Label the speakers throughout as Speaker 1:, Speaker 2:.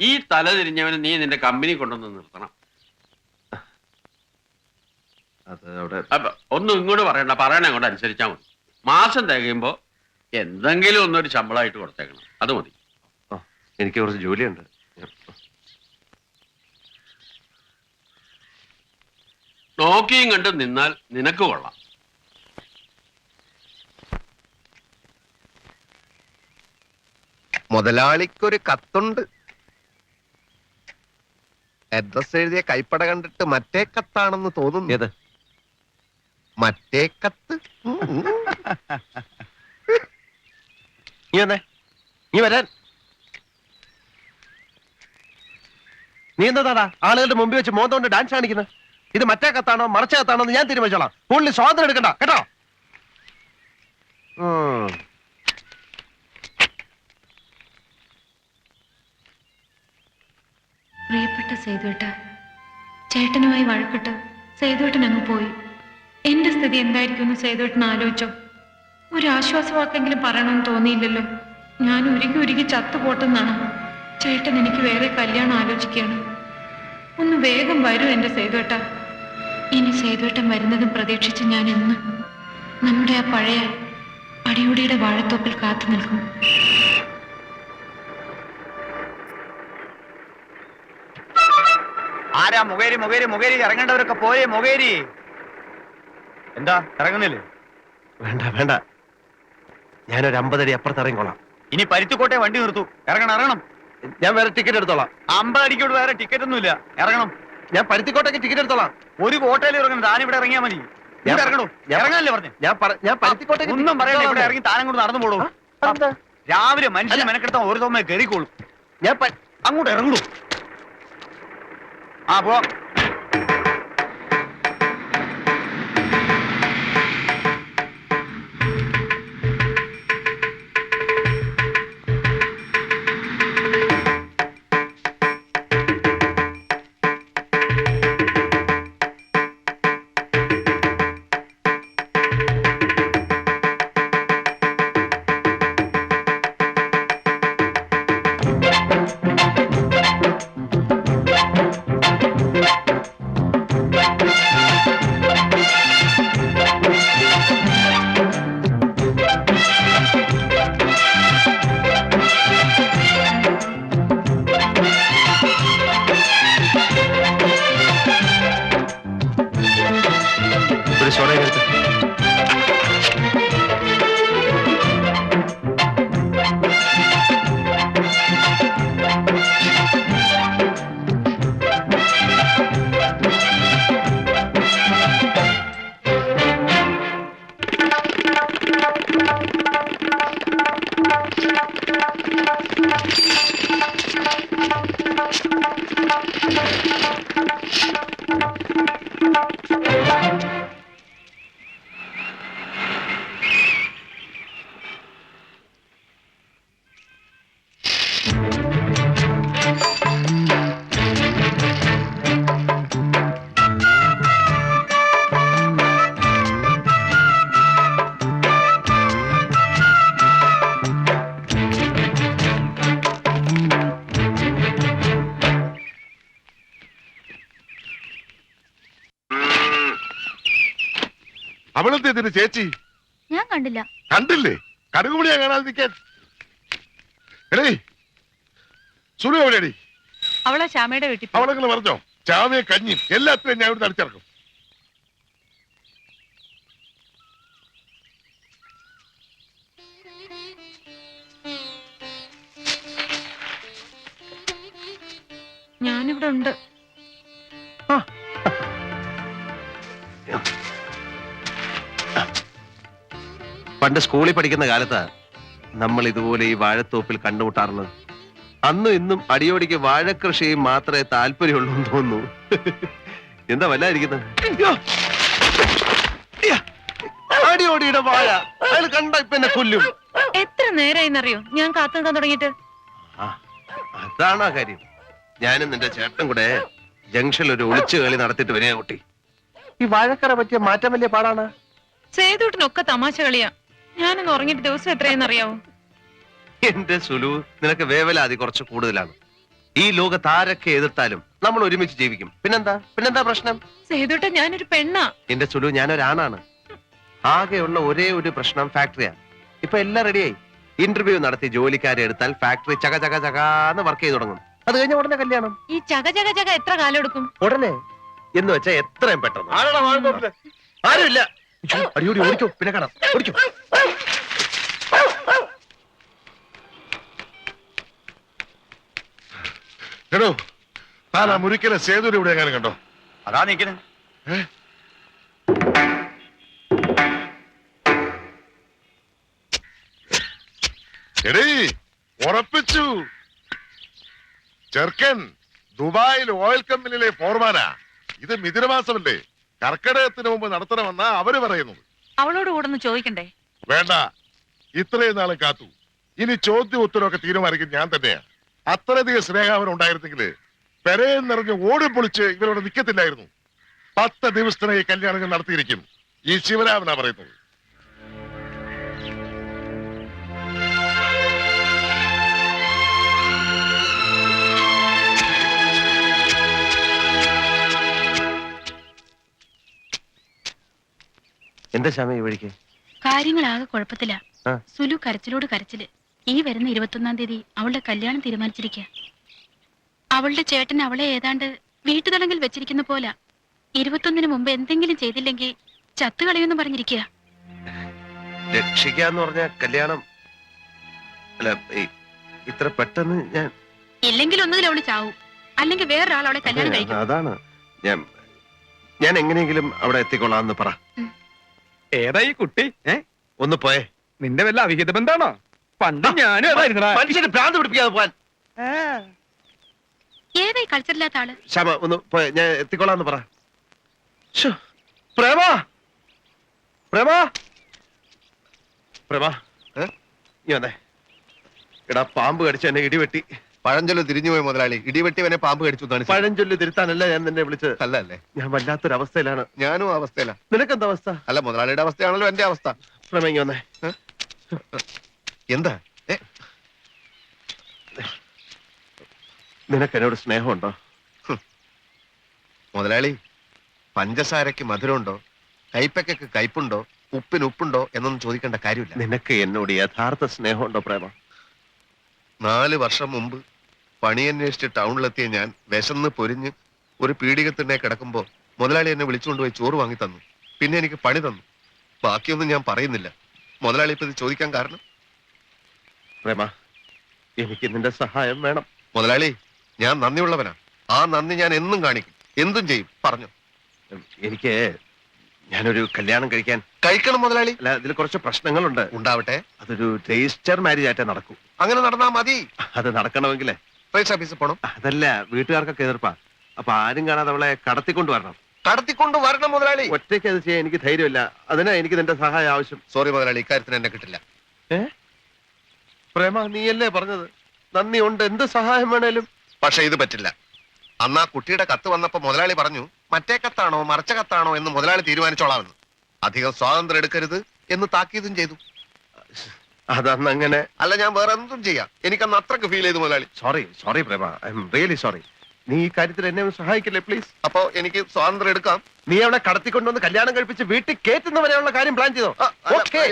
Speaker 1: ഈ തല തിരിഞ്ഞവന് നീ നിന്റെ കമ്പനി കൊണ്ടുവന്ന് നിർത്തണം. അപ്പൊ ഒന്നും ഇങ്ങോട്ട് പറയണ്ട, പറയണ അങ്ങോട്ട് അനുസരിച്ചാൽ മതി. മാസം തികയുമ്പോ എന്തെങ്കിലും ഒന്നൊരു ശമ്പളമായിട്ട് കൊടുത്തേക്കണം, അത് മതി.
Speaker 2: എനിക്ക് കുറച്ച് ജോലിയുണ്ട്.
Speaker 1: നോക്കിയും കണ്ട് നിന്നാൽ നിനക്ക് കൊള്ളാം.
Speaker 2: മുതലാളിക്കൊരു കത്തുണ്ട്. അഡ്രസ് എഴുതിയ കൈപ്പട കണ്ടിട്ട് മറ്റേ കത്താണെന്ന് തോന്നുന്നു. ഏത് മറ്റേ കത്ത്? നീ വന്നേ, നീ വരാൻ. നീ എന്താടാ ആളുകളുടെ മുമ്പിൽ വെച്ച് മോന്തോണ്ട് ഡാൻസ് കാണിക്കുന്നത്? ഇത് മറ്റേ കത്താണോ മറച്ച കത്താണോ എന്ന് ഞാൻ തീരുമാനിച്ചോളാം. കൂടുതൽ സ്വാതന്ത്ര്യം എടുക്കണ്ട കേട്ടോ.
Speaker 3: പ്രിയപ്പെട്ട സേതുവേട്ട, ചേട്ടനുമായി വഴക്കിട്ട് സേതുവേട്ടൻ അങ്ങ് പോയി. എന്റെ സ്ഥിതി എന്തായിരിക്കുമെന്ന് സേതുവേട്ടൻ ആലോചിച്ചോ? ഒരു ആശ്വാസവാക്കെങ്കിലും പറയണമെന്ന് തോന്നിയില്ലല്ലോ. ഞാൻ ഉരുകി ഉരുകി ചത്തുപോട്ടെന്നാണ്. ചേട്ടൻ എനിക്ക് വേറെ കല്യാണം ആലോചിക്കുകയാണ്. ഒന്ന് വേഗം വരൂ എന്റെ സേതുവേട്ട. ഇനി സേതുവേട്ടൻ വരുന്നതും പ്രതീക്ഷിച്ച് ഞാൻ എന്ന് നമ്മുടെ ആ പഴയ അടിയോടിയുടെ വാഴത്തോപ്പിൽ കാത്തു നിൽക്കും.
Speaker 4: ആരാ മുഖേരി മുഖേരി മുഖേരി? ഇറങ്ങേണ്ടവരൊക്കെ പോരെ മുഖേരി. എന്താ ഇറങ്ങുന്നില്ലേ?
Speaker 2: വേണ്ട വേണ്ട, ഞാനൊരു 50 അടി അപ്പുറത്ത് ഇറങ്ങിക്കോളാം.
Speaker 4: ഇനി പരുത്തിക്കോട്ടെ വണ്ടി നിർത്തൂ. ഇറങ്ങണം ഇറങ്ങണം.
Speaker 2: ഞാൻ വേറെ ടിക്കറ്റ് എടുത്തോളാം.
Speaker 4: 50 അടിക്കോട് വേറെ ടിക്കറ്റ് ഒന്നുമില്ല. ഇറങ്ങണം.
Speaker 2: ഞാൻ പരുത്തിക്കോട്ടേക്ക് ടിക്കറ്റ് എടുത്തോളാം.
Speaker 4: ഒരു കോട്ടയിൽ ഇറങ്ങണം. താനിവിടെ ഇറങ്ങിയാൽ മതി. ഇറങ്ങണോ? ഇറങ്ങാനല്ലേ പറഞ്ഞു?
Speaker 2: ഞാൻ പരുത്തിക്കോട്ടേക്ക്
Speaker 4: ഒന്നും പറയണ്ട. ഇവിടെ ഇറങ്ങി താനം കൊണ്ട് നടന്നു പോളൂ. രാവിലെ മനുഷ്യനെ മെനക്കെടുത്ത ഒരു തോമ കയറിക്കോളൂ.
Speaker 2: ഞാൻ
Speaker 4: അങ്ങോട്ട് ഇറങ്ങണു. ആ പോവാം.
Speaker 5: അവളെന്തിന് ചേച്ചി?
Speaker 3: ഞാൻ കണ്ടില്ല.
Speaker 5: കണ്ടില്ലേ? കടുകുമണിയാ കാണാതെ നിൽക്കാൻ. എടേ സുലു എവിടെയാടി?
Speaker 3: അവളെ ശ്യാമയുടെ വീട്ടിൽ.
Speaker 5: അവളെങ്ങനെ പറഞ്ഞോ? ചാമയെ കഞ്ഞിയും എല്ലാത്തിനും ഞാൻ ഇവിടെ അടിച്ചിറക്കും.
Speaker 3: ഞാനിവിടെ ഉണ്ട്.
Speaker 2: പണ്ട് സ്കൂളിൽ പഠിക്കുന്ന കാലത്താ നമ്മൾ ഇതുപോലെ ഈ വാഴത്തോപ്പിൽ കണ്ടുമുട്ടാറുള്ളത്. അന്നും ഇന്നും അടിയോടിക്ക് വാഴക്കൃഷിയും മാത്രമേ താല്പര്യമുള്ളൂ എന്ന് തോന്നുന്നു. എന്താ വല്ലാതിരിക്കുന്നത്? അടിയോടിയുടെ വാഴ അയാൾ കണ്ട ഇപ്പൊ എന്നെ കൊല്ലും.
Speaker 3: എത്ര നേരമായിന്നറിയോ ഞാൻ കാത്തു നിൽക്കാൻ തുടങ്ങിയിട്ട്?
Speaker 2: അതാണോ കാര്യം? ഞാനും നിന്റെ ചേട്ടൻ കൂടെ ജംഗ്ഷനിൽ ഒരു ഒളിച്ചു കളി നടത്തിയിട്ട് വരിക കുട്ടി. ഈ വാഴക്കറ പറ്റിയ മാറ്റം വലിയ പാടാണ്.
Speaker 3: സേതുട്ടിനൊക്കെ തമാശ കളിയാ. ഞാനൊന്ന് ഉറങ്ങിയിട്ട് ദിവസം എത്രയെന്നറിയാവോ?
Speaker 2: എന്റെ സുലു, നിനക്ക് വേവലാതി കുറച്ച് കൂടുതലാണ്. ഈ ലോകത്ത് ആരൊക്കെ എതിർത്താലും നമ്മൾ ഒരുമിച്ച് ജീവിക്കും. പിന്നെന്താ പ്രശ്നം?
Speaker 3: സേതുട്ട ഞാനൊരു പെണ്ണാ.
Speaker 2: എന്റെ സുലു, ഞാനൊരാണാണ്. ആകെയുള്ള ഒരേ ഒരു പ്രശ്നം ഫാക്ടറിയാ. ഇപ്പൊ എല്ലാം റെഡിയായി. ഇന്റർവ്യൂ നടത്തി ജോലിക്കാരെ എടുത്താൽ ഫാക്ടറി ചക ചക ചകാന്ന് വർക്ക് ചെയ്ത് തുടങ്ങും. അത് കഴിഞ്ഞ ഉടനെ കല്യാണം.
Speaker 3: ഈ ചക ചക ചക എത്ര കാലം എടുക്കും?
Speaker 2: ഉടനെ എന്ന് വെച്ചാ എത്രയും പെട്ടെന്ന്. ആരുമില്ല. അടിയോടി ഓടിക്കോ, പിന്നെ കാണാം. ഓടിക്കോ.
Speaker 5: എടോ, താൻ ആ മുരിക്കലെ സേതുവിനെ ഇവിടെ എങ്ങനെ കണ്ടോ?
Speaker 4: അതാ നിൽക്കുന്നത്.
Speaker 5: എടീ, ഉറപ്പിച്ചു. ചെറുക്കൻ ദുബായിൽ ഓയിൽ കമ്പനിയിലെ ഫോർമാനാ. ഇത് മിഥുനമാസമല്ലേ, കർക്കിടകത്തിന് മുമ്പ് നടത്തണമെന്നാ അവര് പറയുന്നത്.
Speaker 6: അവളോട് കൂടെ ഒന്ന് ചോദിക്കണ്ടേ?
Speaker 5: വേണ്ട, ഇത്രയും നാളും കാത്തു. ഇനി ചോദ്യം ഉത്തരവൊക്കെ തീരുമാനിക്കും ഞാൻ തന്നെയാ. അത്രയധികം സ്നേഹാവനം ഉണ്ടായിരുന്നെങ്കിൽ പെരയിൽ നിറഞ്ഞ് ഓടി പൊളിച്ച് ഇവരോട് നിൽക്കത്തില്ലായിരുന്നു. 10 ദിവസത്തിനായി കല്യാണങ്ങൾ നടത്തിയിരിക്കും. ഈ ശിവരാമനാ പറയുന്നത്.
Speaker 2: എന്താ ശ്യാമ ഈ വഴിക്ക്?
Speaker 6: കാര്യങ്ങളാകെ കുഴപ്പത്തില.
Speaker 2: ആ.
Speaker 6: സുലു കരച്ചിലോട് കരച്ചില്. ഈ വരുന്ന 21-ാം തീയതി അവളുടെ കല്യാണം തീരുമാനിച്ചിരിക്കുക. അവളുടെ ചേട്ടൻ അവളെ ഏതാണ്ട് വീട്ടുതടങ്കിൽ വെച്ചിരിക്കുന്ന പോലെ. 21-ന് മുമ്പ് എന്തെങ്കിലും ചെയ്തില്ലെങ്കിൽ ചത്തുകളയെന്ന് പറഞ്ഞിരിക്കുക.
Speaker 2: രക്ഷിക്കാന്ന് പറഞ്ഞ കല്യാണം അല്ല, ഇത്ര പെട്ടെന്ന് ഞാൻ
Speaker 6: ഇല്ലെങ്കിൽ ഒന്നുകിൽ അവള് ചാവും, അല്ലെങ്കിൽ വേറൊരാൾ അവളെ കല്യാണം കഴിക്കും.
Speaker 2: അതാണ് ഞാൻ എങ്ങനെയെങ്കിലും അവിടെ എത്തിക്കൊള്ളാന്ന് പറ.
Speaker 7: ഏതാ ഈ കുട്ടി?
Speaker 2: ഒന്ന് പോയേ.
Speaker 7: നിന്റെ വല്ല അവിഹിത ബന്ധാണോ? പണ്ട് ഞാനും അതായിരുന്നടാ.
Speaker 2: മനുഷ്യന് ഭ്രാന്ത് പിടിപ്പിക്കാതെ പോവാൻ.
Speaker 6: ഏതായി കൾച്ചറില്ലാത്ത ആള്?
Speaker 2: ശ്യാമ ഒന്ന് പോയെ, ഞാൻ എത്തിക്കൊള്ളാന്ന് പറ. ശ്ശോ, പ്രേമ പ്രേമ പ്രേമ നീ വന്നേ. എടാ, പാമ്പ് കടിച്ച എന്നെ ഇടിവെട്ടി.
Speaker 8: പഴഞ്ചൊല്ല് തിരിഞ്ഞുപോയി മുതലാളി. ഇടിവെട്ടിവനെ പാമ്പ് കടിച്ചു.
Speaker 2: പഴഞ്ചൊല്ല് തിരുത്താനല്ല ഞാൻ നിന്നെ വിളിച്ചത്.
Speaker 8: അല്ലേ?
Speaker 2: ഞാൻ വല്ലാത്തൊരവസ്ഥയിലാണ്.
Speaker 8: ഞാനും അവസ്ഥയില.
Speaker 2: നിനക്കെന്താ അവസ്ഥ?
Speaker 8: അല്ല, മുതലാളിയുടെ അവസ്ഥയാണല്ലോ എന്റെ അവസ്ഥ.
Speaker 2: പ്രേമ ഇങ്ങ് വന്നേ.
Speaker 8: എന്താ?
Speaker 2: നിനക്ക് എന്നോട് സ്നേഹമുണ്ടോ?
Speaker 8: മുതലാളി, പഞ്ചസാരക്ക് മധുരമുണ്ടോ, കൈപ്പയ്ക്ക് കയ്പുണ്ടോ, ഉപ്പിന് ഉപ്പുണ്ടോ എന്നൊന്നും ചോദിക്കേണ്ട കാര്യമില്ല.
Speaker 2: നിനക്ക് എന്നോട് യഥാർത്ഥ സ്നേഹമുണ്ടോ പ്രേമ?
Speaker 8: 4 വർഷം മുമ്പ് പണിയന്വേഷിച്ച് ടൗണിലെത്തിയ ഞാൻ വിശന്ന് പൊരിഞ്ഞ് ഒരു പീഡികത്തിനെ കിടക്കുമ്പോ മുതലാളി എന്നെ വിളിച്ചുകൊണ്ടുപോയി ചോറ് വാങ്ങി തന്നു. പിന്നെ എനിക്ക് പണി തന്നു. ബാക്കിയൊന്നും ഞാൻ പറയുന്നില്ല. മുതലാളി ഇപ്പൊ ഇത് ചോദിക്കാൻ കാരണം?
Speaker 2: പ്രേമ, എനിക്ക് നിന്റെ സഹായം വേണം.
Speaker 8: മുതലാളി, ഞാൻ നന്ദിയുള്ളവനാ. ആ നന്ദി ഞാൻ എന്നും കാണിക്കും, എന്തും ചെയ്യും. പറഞ്ഞു.
Speaker 2: എനിക്ക് ഞാനൊരു കല്യാണം
Speaker 8: കഴിക്കണം മുതലാളി.
Speaker 2: അല്ല, ഇതിൽ കുറച്ച് പ്രശ്നങ്ങളുണ്ട്.
Speaker 8: ഉണ്ടാവട്ടെ.
Speaker 2: അതൊരു രജിസ്റ്റർ മാരേജ് ആയിട്ടേ നടക്കൂ.
Speaker 8: അങ്ങനെ നടന്നാ മതി.
Speaker 2: അത് നടക്കണമെങ്കിലേ
Speaker 8: രജിസ്റ്റർ ഓഫീസിൽ പോണം.
Speaker 2: അതല്ല, വീട്ടുകാർക്കൊക്കെ എതിർപ്പാ. അപ്പൊ ആരും കാണാതെ അവളെ കടത്തിക്കൊണ്ട് വരണം.
Speaker 8: കടത്തിക്കൊണ്ട് വരണം മുതലാളി.
Speaker 2: ഒറ്റയ്ക്ക് അത് ചെയ്യാൻ എനിക്ക് ധൈര്യമില്ല. അതിനാ എനിക്ക് നിന്റെ സഹായം ആവശ്യം.
Speaker 8: സോറി മുതലാളി, ഇക്കാര്യത്തിന് എന്നെ കിട്ടില്ല.
Speaker 2: പ്രേമ, നീയല്ലേ പറഞ്ഞത് നന്ദി ഉണ്ട്, എന്ത് സഹായം വേണേലും.
Speaker 8: പക്ഷെ ഇത് പറ്റില്ല. അന്ന് ആ കുട്ടിയുടെ കത്ത് വന്നപ്പോ മുതലാളി പറഞ്ഞു, മറ്റേ കത്താണോ മറച്ച കത്താണോ എന്ന് മുതലാളി തീരുമാനിച്ചോളാമെന്ന്. അധികം സ്വാതന്ത്ര്യം എടുക്കരുത് എന്ന് താക്കീതും ചെയ്തു.
Speaker 2: അതന്ന് അങ്ങനെ.
Speaker 8: അല്ല, ഞാൻ വേറെ എന്തും ചെയ്യാം. എനിക്കന്ന് അത്രക്ക് ഫീൽ ചെയ്തു മുതലാളി.
Speaker 2: Sorry Prema, I am really sorry. നീ ഈ കാര്യത്തിൽ എന്നെ ഒന്ന് സഹായിക്കില്ലേ പ്ലീസ്?
Speaker 8: അപ്പൊ എനിക്ക് സ്വാതന്ത്ര്യം എടുക്കാം.
Speaker 2: നീ അവളെ കടത്തിക്കൊണ്ടുവന്ന് കല്യാണം കഴിപ്പിച്ച് വീട്ടിൽ കയറ്റുന്നവരെയുള്ള കാര്യം പ്ലാൻ ചെയ്തോ? ഓക്കേ.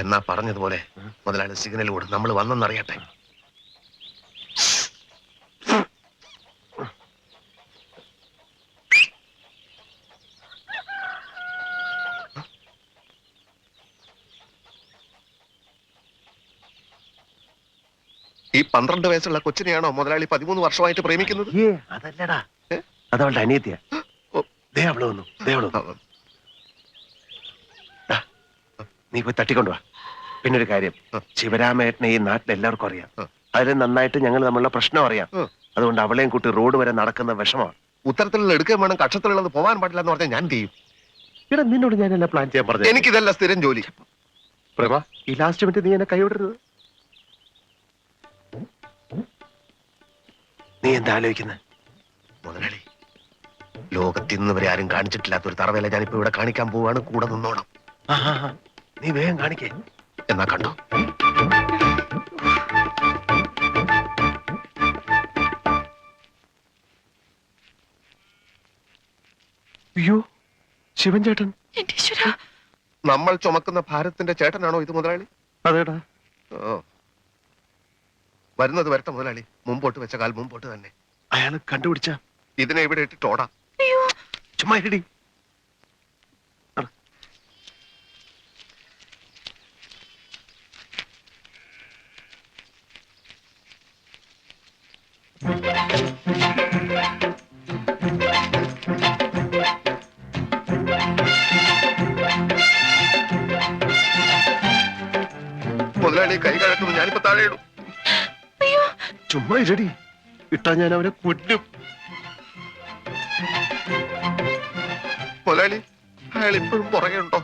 Speaker 8: എന്നാ പറഞ്ഞതുപോലെ മുതലാളി സിഗ്നൽ കൂടെ നമ്മൾ വന്നെന്നറിയട്ടെ. ഈ 12 വയസ്സുള്ള കൊച്ചിനെയാണോ മുതലാളി 13 വർഷമായിട്ട് പ്രേമിക്കുന്നത്?
Speaker 2: അതല്ലടാ, അതവളുടെ അനിയത്തിയാ. ദേ അവള് വന്നു. നീ പോയി തട്ടിക്കൊണ്ടുവാ. പിന്നൊരു കാര്യം, ശിവരാമേട്ടനെ ഈ നാട്ടിൽ എല്ലാവർക്കും അറിയാം. അതിൽ നന്നായിട്ട് ഞങ്ങൾ തമ്മിലുള്ള പ്രശ്നം അറിയാം. അതുകൊണ്ട് അവളെയും കൂട്ടി റോഡ് വരെ നടക്കുന്ന വിഷമമാണ്.
Speaker 8: ഉത്തരത്തിലുള്ള എടുക്കാൻ വേണം, കക്ഷത്തിലുള്ളത് പോകാൻ പാടില്ല എന്ന് പറഞ്ഞാൽ ഞാൻ ചെയ്യും.
Speaker 2: ഇവിടെ നിന്നോട് ഞാനെല്ലാം പ്ലാൻ ചെയ്യാൻ പറഞ്ഞു.
Speaker 8: എനിക്കിതല്ല സ്ഥിരം ജോലി.
Speaker 2: പ്രഭ, ഈ ലാസ്റ്റ് മിനിറ്റ് നീ എന്നെ കൈവിടരുത്. നീ എന്താ ആലോചിക്കുന്നത്?
Speaker 8: മുതലാളി, ലോകത്ത് ഇന്ന് വരെ ആരും കാണിച്ചിട്ടില്ലാത്ത ഒരു തറവേല ഞാനിപ്പോ ഇവിടെ കാണിക്കാൻ പോവാണ്. കൂടെ നിന്നോണം.
Speaker 2: നീ വേഗം കാണിക്കേ.
Speaker 8: എന്നാ കണ്ടോ.
Speaker 2: അയ്യോ, ശിവൻ ചേട്ടൻ.
Speaker 3: എന്റെ ഈശ്വരാ.
Speaker 8: നമ്മൾ ചുമക്കുന്ന ഭാരത്തിന്റെ ചേട്ടനാണോ ഇത് മുതലാളി?
Speaker 2: അതേടാ.
Speaker 8: ഓ, വരുന്നത് വരട്ടെ മുതലാളി. മുമ്പോട്ട് വെച്ച കാൽ മുമ്പോട്ട് തന്നെ.
Speaker 2: അയാള് കണ്ടുപിടിച്ച
Speaker 8: ഇതിനെ ഇവിടെ ഇട്ടിട്ട് ഓടാം.
Speaker 2: ചുമ്മാ ഇടി.
Speaker 8: മുതലാളി കൈ കഴക്കുന്നു. ഞാനിപ്പോ താഴെ ഇടും.
Speaker 2: ചുമ്മാ ഇരടി. ഇട്ടാ ഞാൻ അവനെ കൊല്ലും.
Speaker 8: മുതലാളി അയാൾ ഇപ്പോഴും പുറകെ ഉണ്ടോ?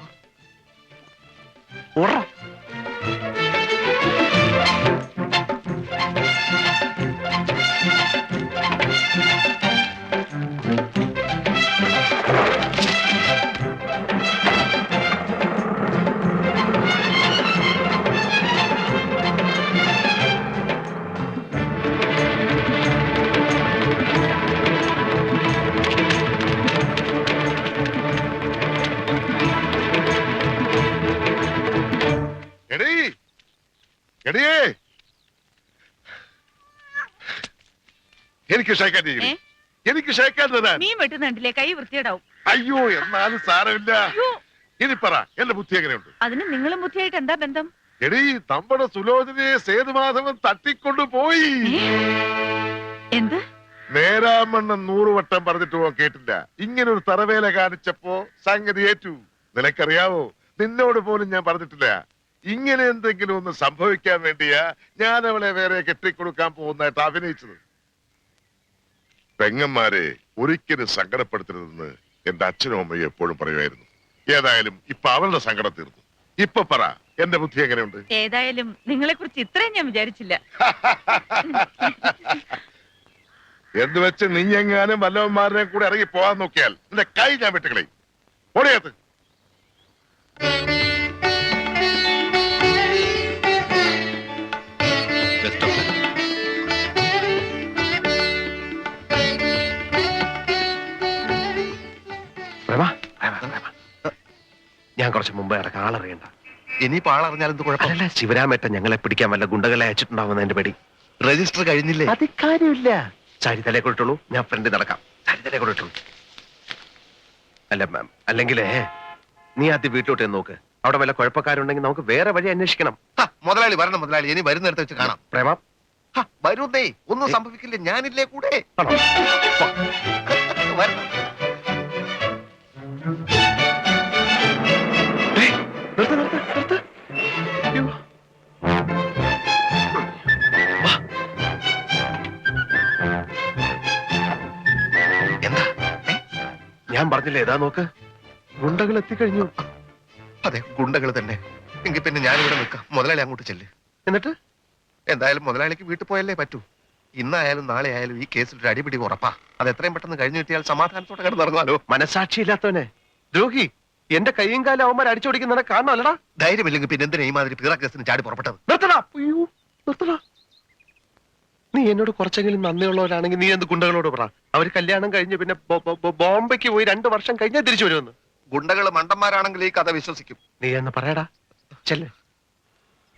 Speaker 2: ഓട.
Speaker 5: എടീ എടിയേ, എനിക്ക് ഷേക്കാൻ ചെയ്യണേ. എനിക്ക് ഷേക്കാൻ തരാൻ.
Speaker 9: മീൻ വെട്ടുന്നുണ്ടില്ലേ, കൈ വൃത്തിയിടാവും.
Speaker 5: അയ്യോ, എന്നാലും സാരമില്ല. ഇനി പറ, എന്റെ ബുദ്ധി എങ്ങനെയുണ്ട്?
Speaker 9: അതിന് നിങ്ങളും ബുദ്ധിയായിട്ട് എന്താ ബന്ധം?
Speaker 5: എടീ, നമ്മുടെ സുലോചനയെ സേതുമാധവൻ തട്ടിക്കൊണ്ടു പോയി.
Speaker 9: എന്ത്?
Speaker 5: നേരാമണ്ണം 100 വട്ടം പറഞ്ഞിട്ട് പോകാൻ കേട്ടില്ല. ഇങ്ങനെ ഒരു തറവേല കാണിച്ചപ്പോ സംഗതി ഏറ്റു. നിനക്കറിയാവോ, നിന്നോട് പോലും ഞാൻ പറഞ്ഞിട്ടില്ല. ഇങ്ങനെ എന്തെങ്കിലും ഒന്ന് സംഭവിക്കാൻ വേണ്ടിയാ ഞാൻ അവളെ വേറെ കെട്ടിക്കൊടുക്കാൻ പോകുന്നതായിട്ട് അഭിനയിച്ചത്. പെങ്ങന്മാരെ ഒരിക്കലും സങ്കടപ്പെടുത്തരുതെന്ന് എന്റെ അച്ഛനും അമ്മയും എപ്പോഴും പറയുമായിരുന്നു. ഏതായാലും ഇപ്പൊ അവളുടെ സങ്കടം തീർന്നു. ഇപ്പൊ പറ, എന്റെ ബുദ്ധി എങ്ങനെയുണ്ട്?
Speaker 9: ഏതായാലും നിങ്ങളെ കുറിച്ച് ഇത്രയും ഞാൻ വിചാരിച്ചില്ല.
Speaker 5: എന്ന് വെച്ച് നീയെങ്ങാനും വല്ലവന്മാരെ കൂടെ ഇറങ്ങി പോകാൻ നോക്കിയാൽ നിന്റെ കൈ ഞാൻ വെട്ടുകളെ. ഓടിയത്
Speaker 2: ഞാൻ കുറച്ച് മുമ്പ് ഇറക്കാം. ആളറിയണ്ട.
Speaker 8: ഇനിയിപ്പോ ആളറിഞ്ഞാൽ എന്ത് കുഴപ്പം?
Speaker 2: അല്ല, ശിവരാമേട്ടൻ ഞങ്ങളെ പിടിക്കാൻ വല്ല ഗുണ്ടകളെ അയച്ചിട്ടുണ്ടാവുന്ന എന്റെ പേടി.
Speaker 8: രജിസ്റ്റർ കഴിഞ്ഞില്ലേ?
Speaker 2: അത് കാര്യമില്ല. സാരി തലേ കൊടുത്തുള്ളൂ, ഞാൻ ഫ്രണ്ടിൽ നടക്കാം. സാരി തലേ കൊടുത്തുള്ളൂ. അല്ല മാം, അല്ലെങ്കിലേ നീ ആദ്യം വീട്ടിലോട്ട് നോക്ക്. അവിടെ വല്ല കുഴപ്പക്കാരുണ്ടെങ്കിൽ നമുക്ക് വേറെ വഴി അന്വേഷിക്കണം.
Speaker 8: മുതലാളി വരണം മുതലാളി. ഇനി വരുന്നിടത്ത് വെച്ച് കാണാം.
Speaker 2: പ്രേമ
Speaker 8: വരുന്നേ, ഒന്നും സംഭവിക്കില്ല. ഞാനില്ലേ കൂടെ.
Speaker 2: ആണോ?
Speaker 8: വരണം.
Speaker 2: നിർത്ത്, നിർത്ത്, നിർത്ത്. അയ്യോ. വാ.
Speaker 8: എന്താ?
Speaker 2: ഞാൻ പറഞ്ഞില്ലേ, ഏതാ നോക്ക്, ഗുണ്ടകൾ എത്തിക്കഴിഞ്ഞു.
Speaker 8: അതെ, ഗുണ്ടകൾ തന്നെ. എങ്കിൽ പിന്നെ ഞാനിവിടെ നിൽക്കാം. മുതലാളി അങ്ങോട്ട് ചെല്ല്.
Speaker 2: എന്നിട്ട്
Speaker 8: എന്തായാലും മുതലാളിക്ക് വീട്ടിൽ പോയല്ലേ പറ്റൂ. ഇന്നായാലും നാളെ ആയാലും ഈ കേസിൽ ഒരു അടിപിടി ഉറപ്പാ. അത് എത്രയും പെട്ടെന്ന് കഴിഞ്ഞു കിട്ടിയാൽ സമാധാനത്തോടെ കിടന്നിറങ്ങാലോ.
Speaker 2: മനസാക്ഷിയില്ലാത്തവനെ, ദ്രോഹി, എന്റെ കൈയും കാലും അവന്മാർ അടിച്ചോടിക്കുന്നവനെ കാണണമല്ലടാ.
Speaker 8: ധൈര്യമില്ലെങ്കിൽ പിന്നെ എന്തിനാ ഈ മാതിരി പീറ കേസിന് ചാടി പുറപ്പെട്ടത്?
Speaker 2: നിർത്തടാ. അയ്യോ, നിർത്തടാ. നീ എന്നോട് കുറച്ചെങ്കിലും നന്ദിയുള്ളവരാണെങ്കിൽ നീ എന്ത് ഗുണ്ടകളോട് പറ. അവര് കല്യാണം കഴിഞ്ഞ് പിന്നെ ബോംബെക്ക് പോയി 2 വർഷം കഴിഞ്ഞാൽ തിരിച്ചു വരുമെന്ന്.
Speaker 8: ഗുണ്ടകള് മണ്ടന്മാരാണെങ്കിൽ ഈ കഥ വിശ്വസിക്കും.
Speaker 2: നീ എന്ന് പറയടാ. ചെല്ലേ.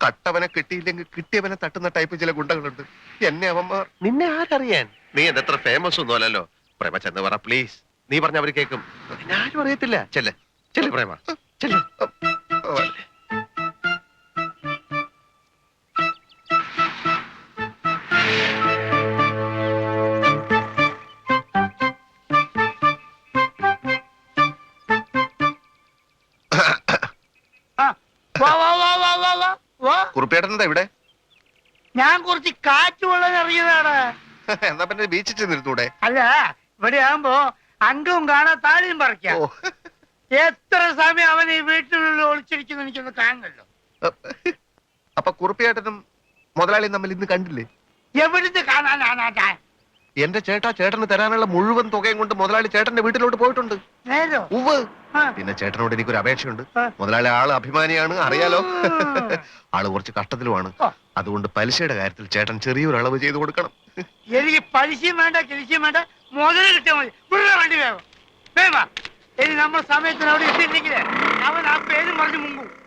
Speaker 8: കട്ടവനെ കിട്ടിയില്ലെങ്കിൽ കിട്ടിയവനെ തട്ടുന്ന ടൈപ്പ് ചില ഗുണ്ടകളുണ്ട്. എന്നെ അവന്മാർ.
Speaker 2: നിന്നെ ആരറിയാൻ? നീ എന്തത്ര ഫേമസ് ഒന്നും അല്ലല്ലോ. പ്രേമ ചെന്ന് പറ പ്ലീസ്. നീ പറഞ്ഞ അവര് കേൾക്കും. നിന്നെ ആരും അറിയത്തില്ല. ചെല്ലേ, ചെല്ലേ പ്രേമ, ചെല്ലേ.
Speaker 8: കുറുപ്പേട്ടൻ എന്താ ഇവിടെ?
Speaker 10: ഞാൻ കുറച്ച് കാറ്റ് കൊള്ളാൻ ഇറങ്ങിയതാണ്.
Speaker 8: എന്നാ പിന്നെ ബീച്ചിൽ ചെന്നിരുന്നൂടെ?
Speaker 10: അല്ല, ഇവിടെ ആകുമ്പോ അംഗവും കാണാൻ താഴെയും പറിക്കാം. എത്ര സമയം അവൻ ഈ വീട്ടിനുള്ളിൽ ഒളിച്ചിരിക്കുന്നു എനിക്കൊന്ന് കാണണല്ലോ.
Speaker 8: അപ്പൊ കുറുപ്പിയേട്ടനും മുതലാളിയും തമ്മിൽ ഇന്ന് കണ്ടില്ലേ?
Speaker 10: എവിടുന്ന് കാണാനാണ്?
Speaker 8: എന്റെ ചേട്ടന് തരാനുള്ള മുഴുവൻ തുകയും കൊണ്ട് മുതലാളി ചേട്ടന്റെ വീട്ടിലോട്ട് പോയിട്ടുണ്ട്.
Speaker 10: നേരോ?
Speaker 8: ഉവ്വ്.
Speaker 10: ആ.
Speaker 8: പിന്നെ ചേട്ടനോട് എനിക്കൊരു അപേക്ഷയുണ്ട്.
Speaker 10: ആ.
Speaker 8: മുതലാളി ആള് അഭിമാനിയാണ്, അറിയാലോ. ആള് കുറച്ച് കഷ്ടത്തിലുമാണ്.
Speaker 10: ആ.
Speaker 8: അതുകൊണ്ട് പലിശയുടെ കാര്യത്തിൽ ചേട്ടൻ ചെറിയൊരു അളവ് ചെയ്തു കൊടുക്കണം.
Speaker 10: എനിക്ക് പലിശയും വേണ്ട കിലിശയും വേണ്ട, മുതല് കിട്ടിയാൽ മതി. ഇവിടെ വണ്ടി വേഗം വേഗം. ഇനി നമ്മൾ സമയത്തിന് അവിടെ എത്തിയില്ലെങ്കിൽ അവൻ ആ പേരും പറഞ്ഞ് മുമ്പും.